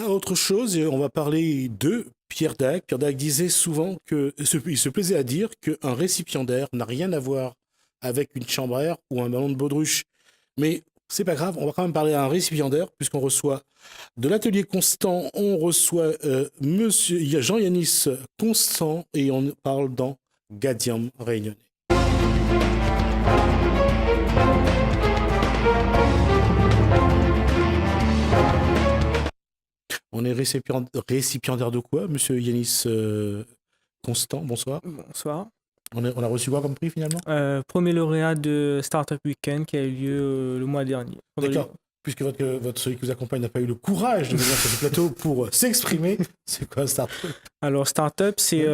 Autre chose, on va parler de Pierre Dac. Pierre Dac disait souvent il se plaisait à dire qu'un récipiendaire n'a rien à voir avec une chambre à air ou un ballon de baudruche. Mais c'est pas grave, on va quand même parler à un récipiendaire, puisqu'on reçoit de l'atelier Constant, on reçoit monsieur, il y a Jean-Yanis Constant, et on parle dans Gadium Réunionnais. On est récipiendaire de quoi, monsieur Yanis Constant? Bonsoir. Bonsoir. On a reçu quoi comme prix finalement? Premier lauréat de Startup Weekend qui a eu lieu le mois dernier. D'accord. Puisque celui qui vous accompagne n'a pas eu le courage de venir sur ce plateau pour s'exprimer, c'est quoi Startup? Alors, Startup, c'est,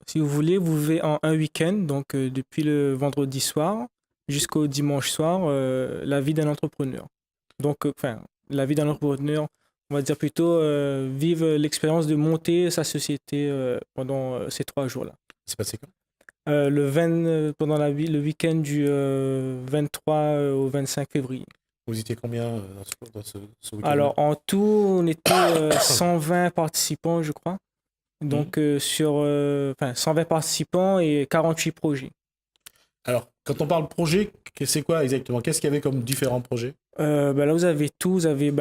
si vous voulez, vous vivez en un week-end, donc depuis le vendredi soir jusqu'au dimanche soir, la vie d'un entrepreneur. Donc, la vie d'un entrepreneur, on va dire plutôt vivre l'expérience de monter sa société pendant ces 3 jours-là. C'est passé quand? Pendant le week-end du 23 au 25 février. Vous étiez combien dans ce week-end? Alors, en tout, on était 120 participants, je crois. Donc, sur 120 participants et 48 projets. Alors, quand on parle projet, c'est quoi exactement? Qu'est-ce qu'il y avait comme différents projets? Là, vous avez tout. Vous avez,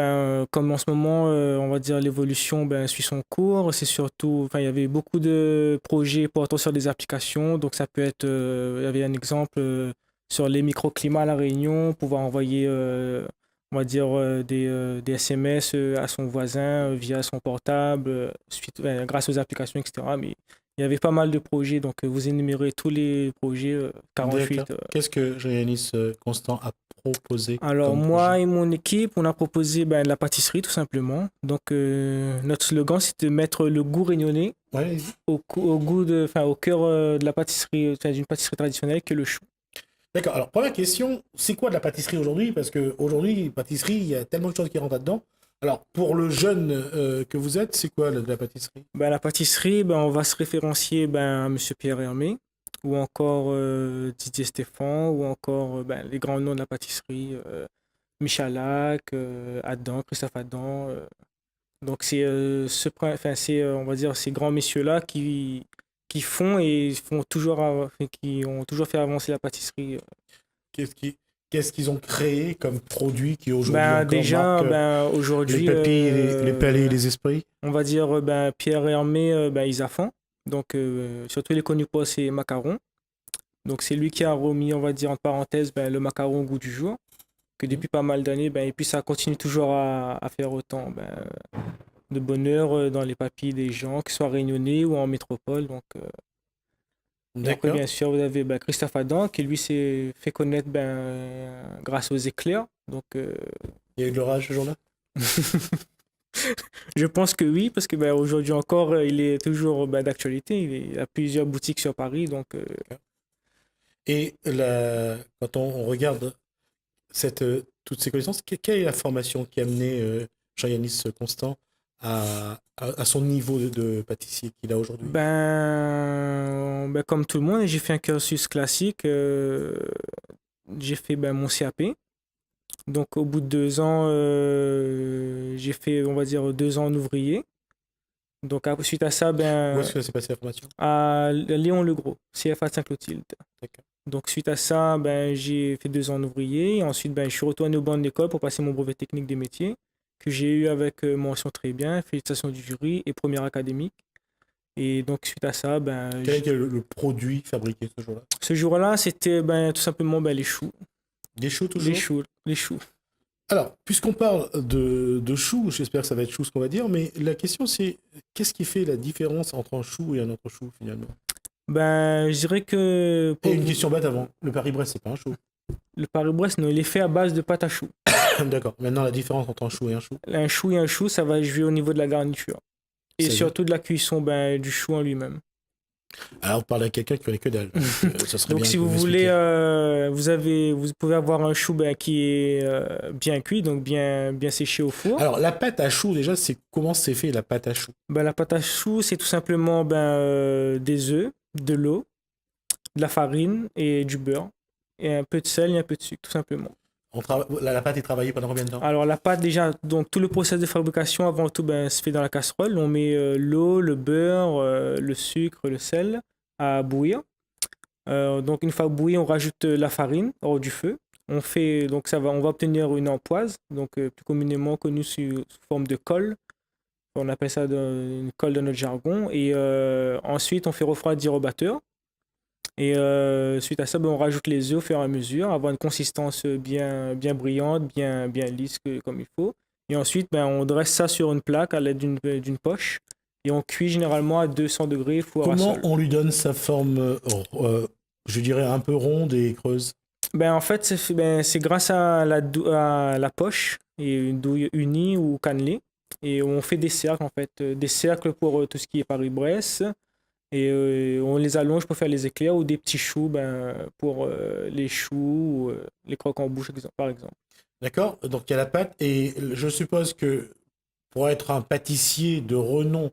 comme en ce moment, on va dire l'évolution suit son cours. C'est surtout, il y avait beaucoup de projets portant sur des applications. Donc, ça peut être, il y avait un exemple sur les microclimats à La Réunion, pouvoir envoyer, on va dire, des SMS à son voisin via son portable, grâce aux applications, etc. Mais il y avait pas mal de projets. Donc, vous énumérez tous les projets, 48. Qu'est-ce que Jean-Yanis Constant a proposé? Alors, moi et mon équipe, on a proposé la pâtisserie, tout simplement. Donc, notre slogan, c'est de mettre le goût réunionnais au cœur de la pâtisserie, d'une pâtisserie traditionnelle qui est le chou. D'accord. Alors, première question, c'est quoi de la pâtisserie aujourd'hui? Parce qu'aujourd'hui, pâtisserie, il y a tellement de choses qui rentrent là-dedans. Alors, pour le jeune que vous êtes, c'est quoi de la pâtisserie? La pâtisserie, on va se référencier à M. Pierre Hermé, ou encore Didier Stéphane, ou encore les grands noms de la pâtisserie, Michalak, Adam, Christophe Adam. Donc, c'est on va dire, ces grands messieurs-là qui font et qui ont toujours fait avancer la pâtisserie. Qu'est-ce qu'ils ont créé comme produit qui aujourd'hui déjà, aujourd'hui, les papilles, les palais et les esprits? On va dire Pierre Hermé, Isafan. Donc, surtout, il est connu pour ses macarons. Donc, c'est lui qui a remis, on va dire, entre parenthèses, le macaron au goût du jour. Que depuis pas mal d'années, et puis ça continue toujours à faire autant de bonheur dans les papilles des gens, que ce soit réunionnais ou en métropole. Donc, et après, bien sûr, vous avez Christophe Adam, qui lui s'est fait connaître grâce aux éclairs. Donc, il y a eu de l'orage ce jour-là? Je pense que oui, parce que aujourd'hui encore, il est toujours d'actualité. Il a plusieurs boutiques sur Paris. Donc, Et quand on regarde toutes ces connaissances, quelle est la formation qui a amené Jean-Yanis Constant à son niveau de pâtissier qu'il a aujourd'hui? Comme tout le monde, j'ai fait un cursus classique. J'ai fait mon CAP. Donc, au bout de 2 ans, j'ai fait, on va dire, 2 ans en ouvrier. Donc, suite à ça, Où est-ce que ça s'est passé la formation? À Léon-le-Gros, CFA Saint-Clotilde. D'accord. Donc, suite à ça, j'ai fait 2 ans en ouvrier. Et ensuite, je suis retourné au banc de l'école pour passer mon brevet technique des métiers, que j'ai eu avec mention très bien, félicitations du jury et première académique. Et donc, suite à ça, quel était le produit fabriqué ce jour-là? Ce jour-là, c'était tout simplement les choux. Des choux toujours? Les choux. Alors, puisqu'on parle de choux, j'espère que ça va être chou ce qu'on va dire, mais la question c'est, qu'est-ce qui fait la différence entre un chou et un autre chou finalement? Je dirais que... Et une question bête avant, le Paris-Brest c'est pas un chou? Le Paris-Brest, non, il est fait à base de pâte à choux. D'accord, maintenant la différence entre un chou et un chou? Un chou et un chou, ça va jouer au niveau de la garniture. Et surtout de la cuisson du chou en lui-même. Alors, vous parlez à quelqu'un qui connaît que dalle. Ça serait donc, bien si vous voulez, vous pouvez avoir un chou qui est bien cuit, donc bien séché au four. Alors, la pâte à choux, déjà, comment c'est fait la pâte à choux? La pâte à choux, c'est tout simplement des œufs, de l'eau, de la farine et du beurre. Et un peu de sel et un peu de sucre, tout simplement. La pâte est travaillée pendant combien de temps? Alors la pâte déjà, donc tout le process de fabrication avant tout se fait dans la casserole. On met l'eau, le beurre, le sucre, le sel à bouillir. Donc une fois bouilli, on rajoute la farine hors du feu. On va obtenir une ampoise, donc plus communément connue sous forme de colle. On appelle ça une colle de notre jargon. Et ensuite, on fait refroidir au batteur. Et suite à ça, on rajoute les œufs au fur et à mesure, avoir une consistance bien brillante, bien lisse comme il faut. Et ensuite, on dresse ça sur une plaque à l'aide d'une poche. Et on cuit généralement à 200 degrés, four à Comment sol. on lui donne sa forme, je dirais, un peu ronde et creuse? En fait, c'est grâce à la poche et une douille unie ou cannelée. Et on fait des cercles, en fait. Des cercles pour tout ce qui est Paris-Brest. Et on les allonge pour faire les éclairs ou des petits choux pour les choux ou les croques en bouche, par exemple. D'accord? Donc il y a la pâte et je suppose que pour être un pâtissier de renom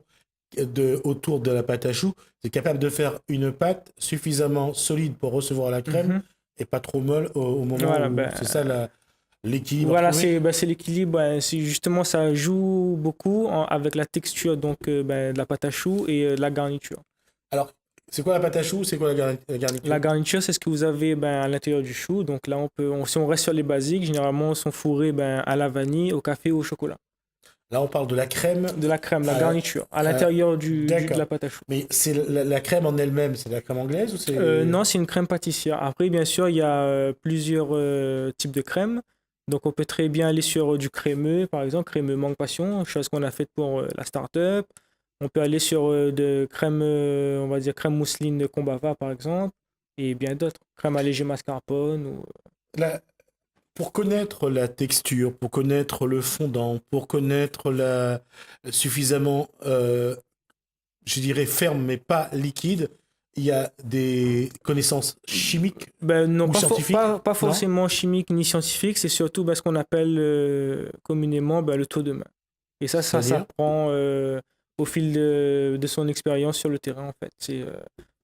autour de la pâte à choux, c'est capable de faire une pâte suffisamment solide pour recevoir la crème Mhm. et pas trop molle au moment Voilà, où c'est ça l'équilibre à voilà, trouver. c'est l'équilibre. Justement, ça joue beaucoup avec la texture de la pâte à choux et la garniture. Alors, c'est quoi la pâte à choux? C'est quoi la garniture? La garniture, c'est ce que vous avez à l'intérieur du chou. Donc là, si on reste sur les basiques, généralement, ils sont fourrés à la vanille, au café ou au chocolat. Là, on parle de la crème. De la crème, la garniture, à l'intérieur de la pâte à choux. Mais c'est la crème en elle-même, c'est la crème anglaise ou c'est... Non, c'est une crème pâtissière. Après, bien sûr, il y a plusieurs types de crèmes. Donc, on peut très bien aller sur du crémeux, par exemple, crémeux mangue passion, chose qu'on a faite pour la start-up. On peut aller sur de crème, on va dire crème mousseline de Combava, par exemple, et bien d'autres. Crème allégée mascarpone. Pour connaître la texture, pour connaître le fondant, pour connaître suffisamment, je dirais ferme mais pas liquide, il y a des connaissances chimiques Non, ou scientifiques? pas forcément chimiques ni scientifiques, c'est surtout ce qu'on appelle communément le taux de main. Et ça s'apprend au fil de son expérience sur le terrain, en fait.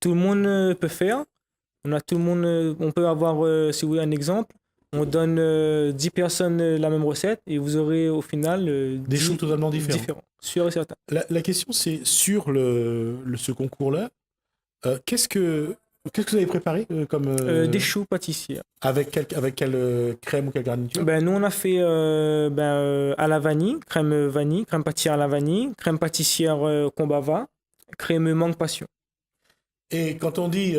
Tout le monde peut faire. On peut avoir, si vous voulez, un exemple. On donne 10 personnes la même recette et vous aurez au final des choux totalement différents. Sûr et certain. La question, c'est sur ce concours-là, qu'est-ce que vous avez préparé comme des choux pâtissiers. Avec quelle crème ou quelle garniture? Nous, on a fait à la vanille, crème pâtissière à la vanille, crème pâtissière Combava, crème mangue passion. Et quand on dit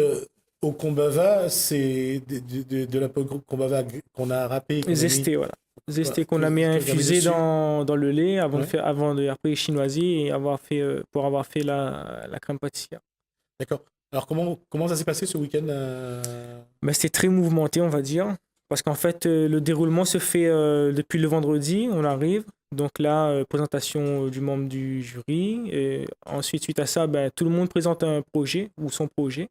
au Combava, c'est de la peau Combava qu'on a râpé. Zesté, voilà. Zesté qu'on a mis infusé dans le lait après chinoisie et pour avoir fait la crème pâtissière. D'accord. Alors comment ça s'est passé ce week-end C'était très mouvementé, on va dire. Parce qu'en fait, le déroulement se fait depuis le vendredi, on arrive. Donc là, présentation du membre du jury. Et ensuite, suite à ça, tout le monde présente un projet ou son projet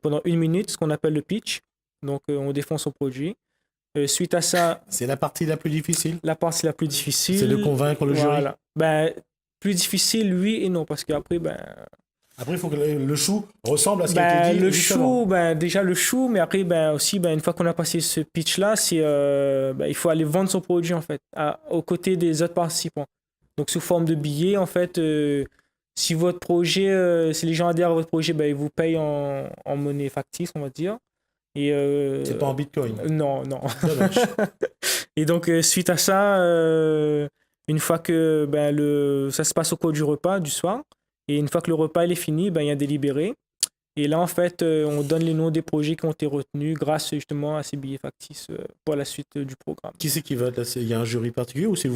pendant 1 minute, ce qu'on appelle le pitch. Donc, on défend son produit. Suite à ça... C'est la partie la plus difficile? La partie la plus difficile. C'est de convaincre le jury? Plus difficile, oui et non. Parce qu'après, après, il faut que le chou ressemble à ce qui a été dit. Le chou, déjà le chou, mais après, aussi, une fois qu'on a passé ce pitch-là, il faut aller vendre son produit, en fait, aux côtés des autres participants. Donc, sous forme de billets, en fait, si votre projet, si les gens adhèrent à votre projet, ils vous payent en monnaie factice, on va dire. Et, c'est pas en bitcoin? Non. Et donc, suite à ça, une fois que ça se passe au cours du repas, du soir, et une fois que le repas est fini, il y a un délibéré. Et là, en fait, on donne les noms des projets qui ont été retenus grâce justement à ces billets factices pour la suite du programme. Qui c'est qui vote là? Il y a un jury particulier ou sont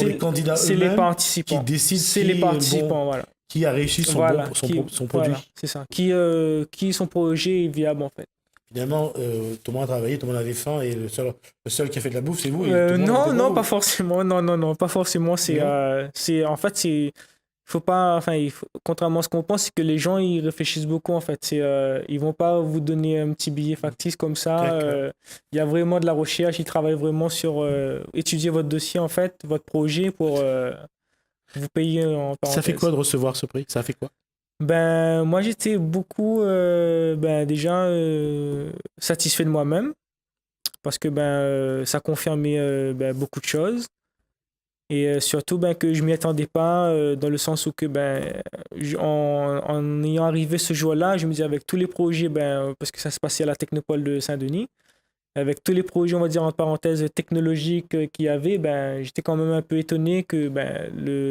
les candidats eux-mêmes? C'est les participants. Qui décident les participants, voilà. Qui a réussi son produit. Voilà, c'est ça. Qui son projet est viable, en fait. Finalement, tout le monde a travaillé, tout le monde avait faim et le seul qui a fait de la bouffe, c'est vous. Non, pas forcément. Non, pas forcément. En fait, faut pas, contrairement à ce qu'on pense, c'est que les gens ils réfléchissent beaucoup en fait. Ils vont pas vous donner un petit billet factice comme ça. Il y a vraiment de la recherche. Ils travaillent vraiment sur étudier votre dossier en fait, votre projet pour vous payer en parenthèse. Ça fait quoi de recevoir ce prix? Ça fait quoi? Moi j'étais beaucoup déjà satisfait de moi-même parce que ça confirmait beaucoup de choses. Et surtout que je m'y attendais pas, dans le sens où que en ayant arrivé ce jour-là, je me disais avec tous les projets, parce que ça se passait à la Technopole de Saint-Denis, avec tous les projets, on va dire en parenthèse, technologiques qu'il y avait, j'étais quand même un peu étonné que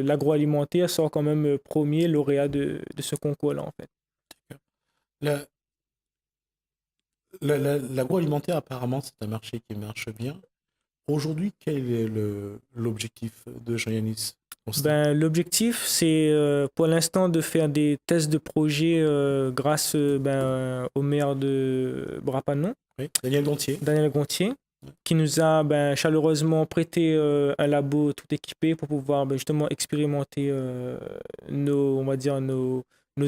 l'agroalimentaire soit quand même premier lauréat de ce concours-là, en fait. La- L'agroalimentaire, apparemment, c'est un marché qui marche bien. Aujourd'hui, quel est l'objectif de Jean-Yanis Constant? L'objectif, c'est pour l'instant de faire des tests de projet grâce au maire de Brapanon, Oui, Daniel Gontier. Daniel Gontier, qui nous a chaleureusement prêté un labo tout équipé pour pouvoir justement expérimenter on va dire nos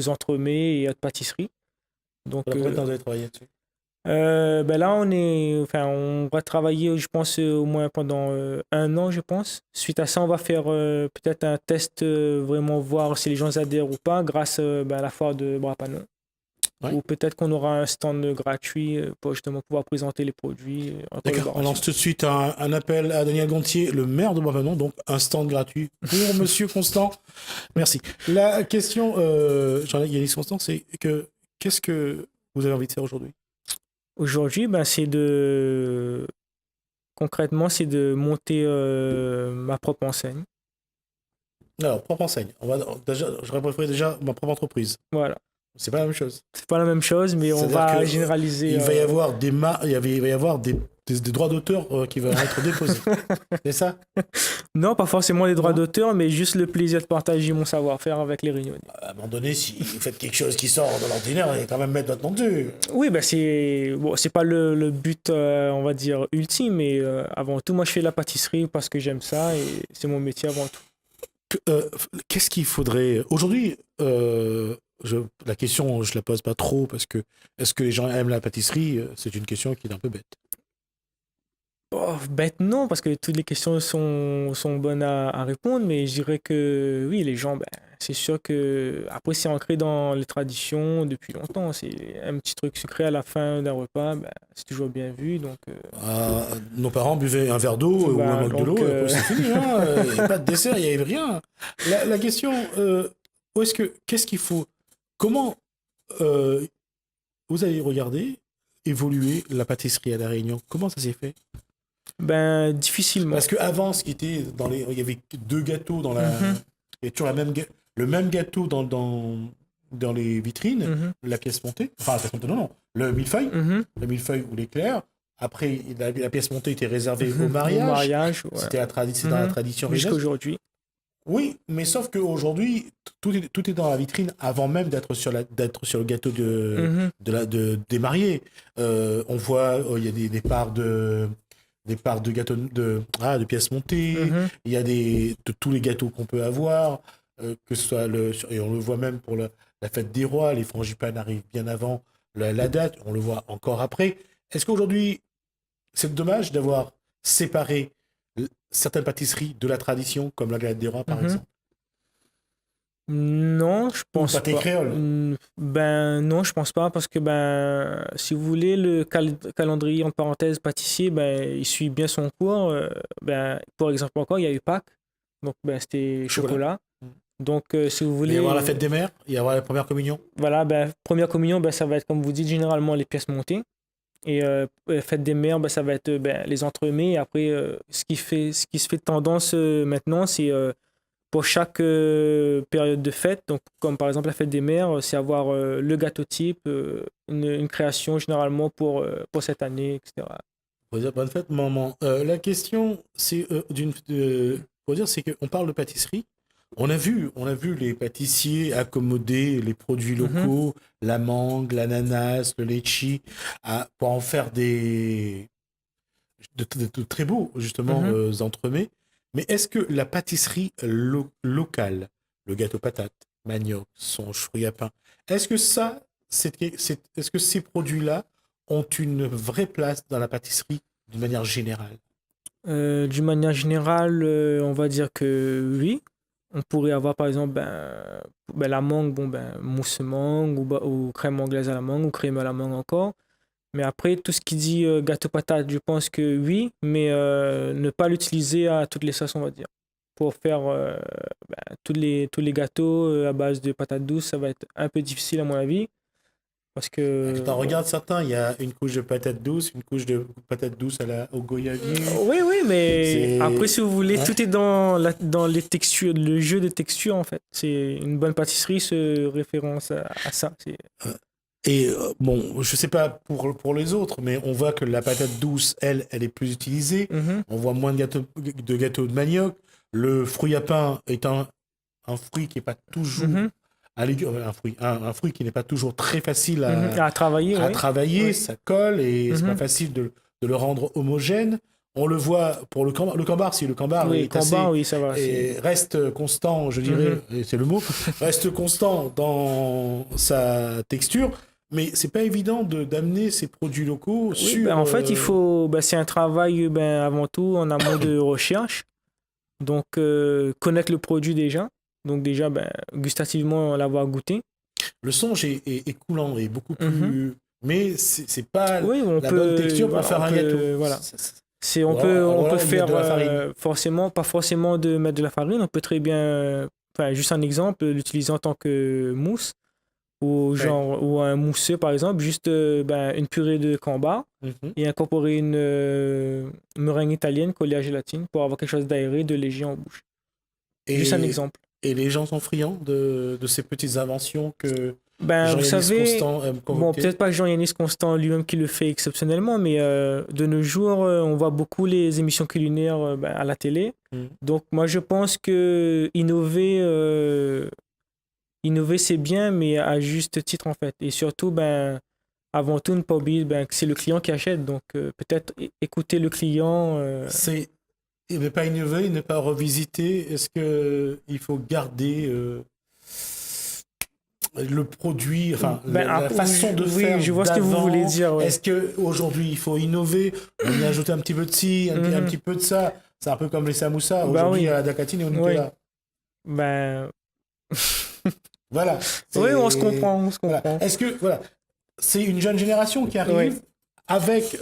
entremets et autres pâtisseries. Donc, Voilà, combien de temps vous avez travaillé là-dessus? là, on va travailler, je pense, au moins pendant 1 an, je pense. Suite à ça, on va faire peut-être un test, vraiment voir si les gens adhèrent ou pas, grâce à la foire de Brapanon. Ouais. Ou peut-être qu'on aura un stand gratuit pour justement pouvoir présenter les produits en D'accord, on collaboration. lance tout de suite un appel à Daniel Gontier, le maire de Brapanon, donc un stand gratuit pour Monsieur Constant. Merci. La question, Jean-Yanis Constant, c'est que qu'est-ce que vous avez envie de faire aujourd'hui? Aujourd'hui, concrètement, c'est de monter ma propre enseigne. Alors, propre enseigne. J'aurais préféré déjà ma propre entreprise. Voilà. C'est pas la même chose. C'est pas la même chose, mais on C'est-à-dire va que, généraliser. Il va y avoir il va y avoir des droits d'auteur qui vont être déposés. C'est ça? Non, pas forcément les droits Non. d'auteur, mais juste le plaisir de partager mon savoir-faire avec les réunionnais. À un moment donné, si vous faites quelque chose qui sort de l'ordinaire, il va quand même mettre votre nom dessus. Oui, c'est pas le but, on va dire, ultime, mais avant tout, moi, je fais la pâtisserie parce que j'aime ça et c'est mon métier avant tout. Qu'est-ce qu'il faudrait aujourd'hui, la question, je la pose pas trop parce que est-ce que les gens aiment la pâtisserie? C'est une question qui est un peu bête. Oh, bête, non, parce que toutes les questions sont bonnes à répondre, mais je dirais que oui, les gens, c'est sûr que après, c'est ancré dans les traditions depuis longtemps. C'est un petit truc sucré à la fin d'un repas, c'est toujours bien vu. Donc, Nos parents buvaient un verre d'eau ou un mug de l'eau, et après c'est fini. Il n'y avait pas de dessert, il n'y avait rien. La question, qu'est-ce qu'il faut? Comment vous avez regardé évoluer la pâtisserie à La Réunion? Comment ça s'est fait? Difficilement. Parce qu'avant, ce qui était il y avait 2 gâteaux dans la. Mhm. Il y avait toujours le même gâteau dans les vitrines, Mhm. la pièce montée. Enfin, la pièce montée, non. Le millefeuille. Mhm. Le millefeuille ou l'éclair. Après, la pièce montée était réservée au Au mariage. mariage, ouais. C'était dans la tradition Jusqu'à réunionnaise. aujourd'hui. Oui, mais sauf qu'aujourd'hui, tout est dans la vitrine avant même d'être sur le gâteau Mhm. des mariés. On voit, il y a des parts de gâteaux de pièces montées. Mhm. Il y a de tous les gâteaux qu'on peut avoir, que ce soit et on le voit même pour la fête des rois, les frangipanes arrivent bien avant la date, on le voit encore après. Est-ce qu'aujourd'hui, c'est dommage d'avoir séparé certaines pâtisseries de la tradition, comme la galette des rois, par Mhm. exemple? Non, je pense pâté pas. créole? Non, je pense pas parce que si vous voulez, le calendrier entre parenthèses pâtissier, il suit bien son cours. Par exemple, encore, il y a eu Pâques, donc c'était chocolat. Donc, si vous Il va voulez. y avoir la fête des mères, il va y avoir la première communion. Voilà, première communion, ça va être, comme vous dites, généralement les pièces montées. Et fête des mères, ça va être les entremets. Et après, ce qui se fait de tendance maintenant, c'est pour chaque période de fête, donc comme par exemple la fête des mères, c'est avoir le gâteau type, une création généralement pour cette année, etc. On va dire bonne fête, maman. La question, c'est faut dire, c'est qu'on parle de pâtisserie. On a vu les pâtissiers accommoder les produits locaux, la mangue, l'ananas, le litchi, pour en faire de très beaux, justement, entremets. Mais est-ce que la pâtisserie locale, le gâteau patate, manioc, songe, fruits à pain, est-ce que est-ce que ces produits-là ont une vraie place dans la pâtisserie d'une manière générale? D'une manière générale, on va dire que oui. On pourrait avoir par exemple la mangue, mousse mangue ou crème anglaise à la mangue ou crème à la mangue encore. Mais après, tout ce qui dit gâteau patate, je pense que oui, mais ne pas l'utiliser à toutes les sauces, on va dire. Pour faire tous les gâteaux à base de patates douces, ça va être un peu difficile à mon avis. Parce que, Quand on regarde certains, il y a une couche de patates douces, une couche de patates douces au goyavier. oui, oui, mais C'est... après, si vous voulez, Ouais. tout est dans les textures, le jeu de textures, en fait. C'est une bonne pâtisserie se référence à ça. Et bon, je sais pas pour les autres, mais on voit que la patate douce, elle est plus utilisée. Mhm, On voit moins de gâteaux de manioc. Le fruit à pain est un fruit qui n'est pas toujours mhm, un fruit qui n'est pas toujours très facile mhm. À travailler, à oui. travailler, Oui. ça colle et c'est pas Mhm. facile de le rendre homogène. On le voit pour le cambar, si le cambar Oui, est assez combat, oui, ça va. et reste constant, je dirais, Mhm. et c'est le mot, reste constant dans sa texture, mais c'est pas évident d'amener ces produits locaux Oui, sur. en fait, c'est un travail avant tout en amont de recherche. Donc, connaître le produit déjà. Donc, déjà, gustativement, l'avoir goûté. Le songe est coulant et beaucoup Mhm. plus. Mais c'est pas Oui, on la bonne peut, texture pour voilà, faire un gâteau. voilà. On Ou peut, alors, on peut mettre faire de la farine. forcément, pas forcément de mettre de la farine. On peut très bien, juste un exemple, l'utiliser en tant que mousse ou Ouais. genre ou un mousseux par exemple, juste une purée de camembert Mhm. et incorporer une meringue italienne collée à gélatine pour avoir quelque chose d'aéré, de léger en bouche. Juste un Et, exemple. et les gens sont friands de ces petites inventions que Vous Jean-Yannis savez, Constant aime bon, convoquer. peut-être pas Jean-Yannis Constant lui-même qui le fait exceptionnellement, mais de nos jours, on voit beaucoup les émissions culinaires à la télé. Mhm. Donc, moi, je pense que innover, c'est bien, mais à juste titre, en fait. Et surtout, avant tout, ne pas oublier que c'est le client qui achète. Donc, peut-être écouter le client. C'est ne pas innover, ne pas revisiter. Est-ce que il faut garder le produit, enfin la façon de oui, faire je vois ce que vous voulez d'avant? dire. Ouais. Est-ce que aujourd'hui il faut innover, on y ajoute un petit peu de ci, un Mhm. petit peu de ça? C'est un peu comme les samoussas. Bah Aujourd'hui, il oui. y a la dacatine et au Oui. Nutella. Ben, Voilà. oui, on se C'est- comprend, on se Voilà. comprend. Est-ce que voilà, c'est une jeune génération qui Oui. arrive avec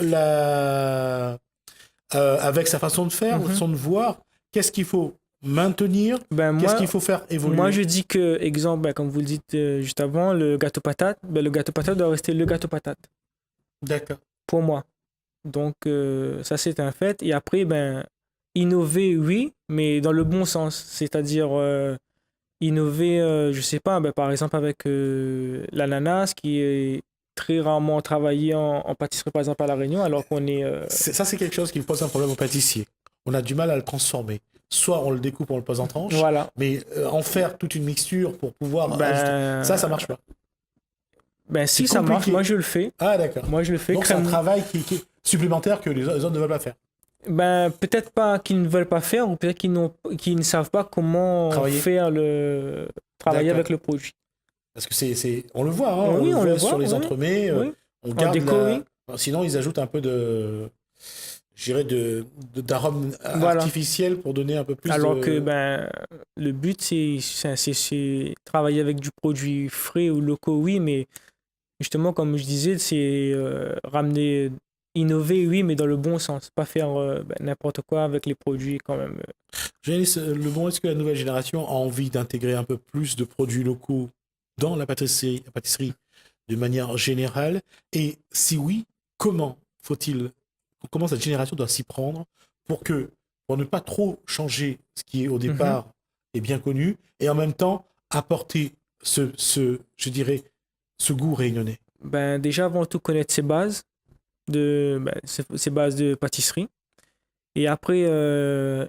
avec sa façon de faire, Mhm. façon de voir. Qu'est-ce qu'il faut maintenir? Qu'est-ce Moi, qu'il faut faire évoluer? moi, je dis que, exemple, comme vous le dites juste avant, le gâteau patate, le gâteau patate doit rester le gâteau patate, D'accord. pour moi. Donc, ça, c'est un fait. Et après, innover, oui, mais dans le bon sens. C'est-à-dire, innover, je sais pas, par exemple, avec l'ananas, qui est très rarement travaillé en pâtisserie, par exemple, à La Réunion, alors qu'on est... Ça, c'est quelque chose qui me pose un problème au pâtissier. On a du mal à le transformer. Soit on le découpe, on le pose en tranches, voilà. mais en faire toute une mixture pour pouvoir ajouter... Ça marche pas. Si, C'est ça marche. compliqué. Moi, je le fais. Ah, d'accord. Moi, je le fais. Donc, c'est un Crème. travail qui est supplémentaire que les autres ne veulent pas faire. Peut-être pas qu'ils ne veulent pas faire, ou peut-être qu'ils ne savent pas comment Travailler. travailler D'accord. avec le produit. Parce que on le voit, hein, Oui, on le voit voit, sur les oui. entremets. Oui. On En garde déco, oui. Sinon, ils ajoutent un peu je dirais d'arôme Voilà. artificiel pour donner un peu plus Alors de... que le but, c'est travailler avec du produit frais ou locaux, oui, mais justement, comme je disais, c'est ramener, innover, oui, mais dans le bon sens. Pas faire n'importe quoi avec les produits quand même. Janice, est-ce que la nouvelle génération a envie d'intégrer un peu plus de produits locaux dans la pâtisserie de manière générale? Et si oui, comment cette génération doit s'y prendre pour ne pas trop changer ce qui est au départ est bien connu et en même temps apporter je dirais, ce goût réunionnais? Déjà, avant tout, connaître ses bases ses bases de pâtisserie. Et après,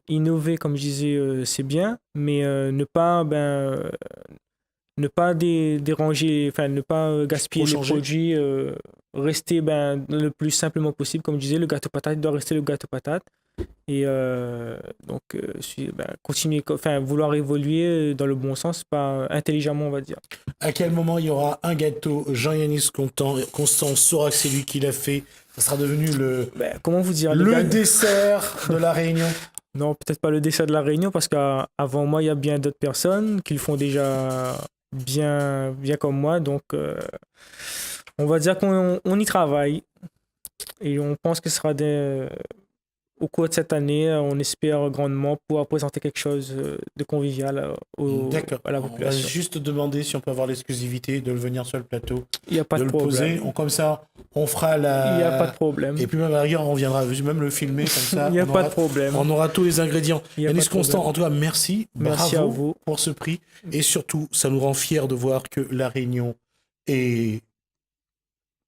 innover, comme je disais, c'est bien, mais ne pas déranger, enfin, ne pas gaspiller Trop les changer. produits, rester le plus simplement possible. Comme je disais, le gâteau patate doit rester le gâteau patate. Et continuer, vouloir évoluer dans le bon sens, pas intelligemment, on va dire. À quel moment il y aura un gâteau Jean-Yannis Constant saura que c'est lui qui l'a fait? Ça sera devenu Comment vous dire, le dessert de la Réunion. Non, peut-être pas le dessert de la Réunion, parce qu'avant moi, il y a bien d'autres personnes qui le font déjà bien comme moi. Donc, On va dire qu'on y travaille et on pense que ce sera au cours de cette année, on espère grandement pouvoir présenter quelque chose de convivial D'accord. à la On va population. juste demander si on peut avoir l'exclusivité de le venir sur le plateau, Il n'y a pas de de le poser. problème. Comme ça, on fera Il n'y a pas de la... problème. Et puis même à la rigueur, on viendra même le filmer comme ça. Il n'y a on pas aura... de problème. On aura tous les ingrédients. Il y a pas Yanis de problème. Constant, en tout cas, merci. Merci Bravo à vous. pour ce prix. Et surtout, ça nous rend fiers de voir que La Réunion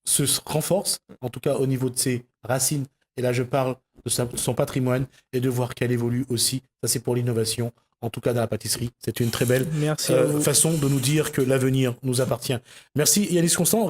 se renforce, en tout cas au niveau de ses racines. Et là, je parle de son patrimoine et de voir qu'elle évolue aussi. Ça, c'est pour l'innovation, en tout cas dans la pâtisserie. C'est une très belle Merci à vous. façon de nous dire que l'avenir nous appartient. Merci Yanis Constant.